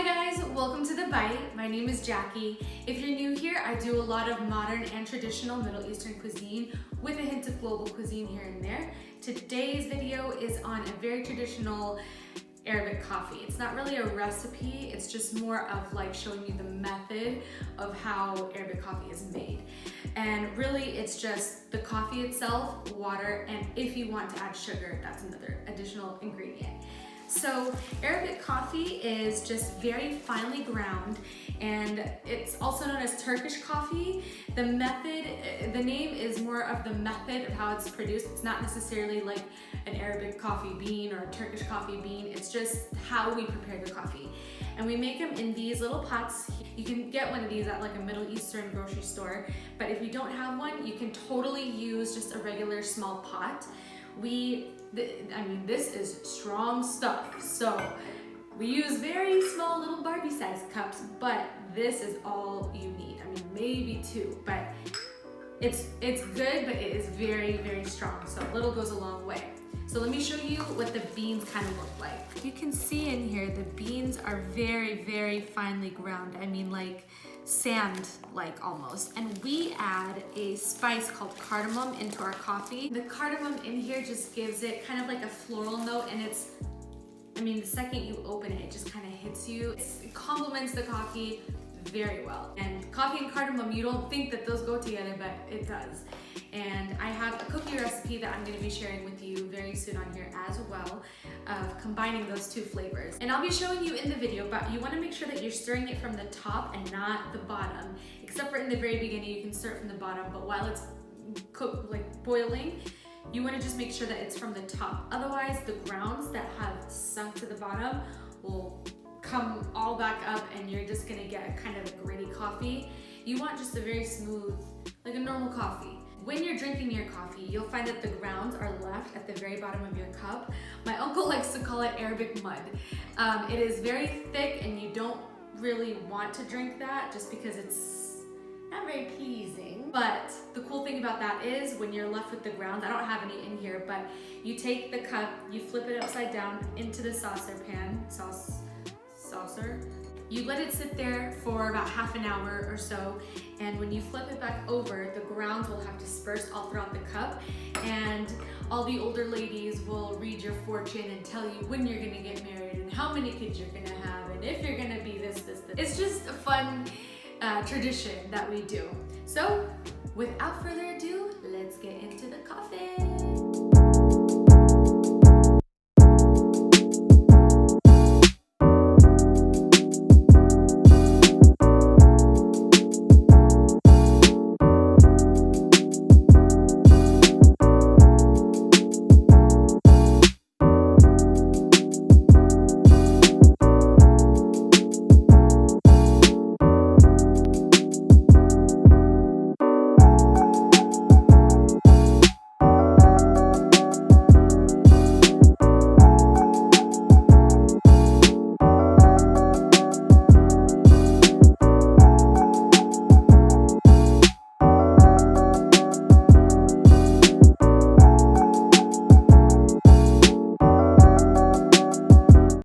Hi guys, welcome to The Bite. My name is Jackie. If you're new here, I do a lot of modern and traditional Middle Eastern cuisine with a hint of global cuisine here and there. Today's video is on a very traditional Arabic coffee. It's not really a recipe, it's just more of like showing you the method of how Arabic coffee is made. And really it's just the coffee itself, water, and if you want to add sugar, that's another additional ingredient. So Arabic coffee is just very finely ground, and it's also known as Turkish coffee. The name is more of the method of how it's produced. It's not necessarily like an Arabic coffee bean or a Turkish coffee bean. It's just how we prepare the coffee. And we make them in these little pots. You can get one of these at like a Middle Eastern grocery store, but if you don't have one, you can totally use just a regular small pot. This is strong stuff, so we use very small little Barbie sized cups, but this is all you need. I mean, maybe two, but it's good, but it is very, very strong, so a little goes a long way. So let me show you what the beans kind of look like. You can see in here the beans are very, very finely ground. I mean, like sand-like almost. And we add a spice called cardamom into our coffee. The cardamom in here just gives it kind of like a floral note, and the second you open it, it just kind of hits you. It complements the coffee very well. And coffee and cardamom, you don't think that those go together, but it does. And I have a cookie recipe that I'm going to be sharing with you very soon on here as well, of combining those two flavors. And I'll be showing you in the video, but you want to make sure that you're stirring it from the top and not the bottom. Except for in the very beginning, you can stir it from the bottom, but while it's boiling, you want to just make sure that it's from the top. Otherwise, the grounds that have sunk to the bottom will come all back up and you're just going to get kind of a gritty coffee. You want just a very smooth, like a normal coffee. When you're drinking your coffee, you'll find that the grounds are left at the very bottom of your cup. My uncle likes to call it Arabic mud. It is very thick and you don't really want to drink that just because it's not very pleasing. But the cool thing about that is when you're left with the grounds, I don't have any in here, but you take the cup, you flip it upside down into the saucer. You let it sit there for about half an hour or so, and when you flip it back over, the grounds will have dispersed all throughout the cup, and all the older ladies will read your fortune and tell you when you're gonna get married and how many kids you're gonna have and if you're gonna be this. It's just a fun tradition that we do. So without further ado, let's get into the coffee.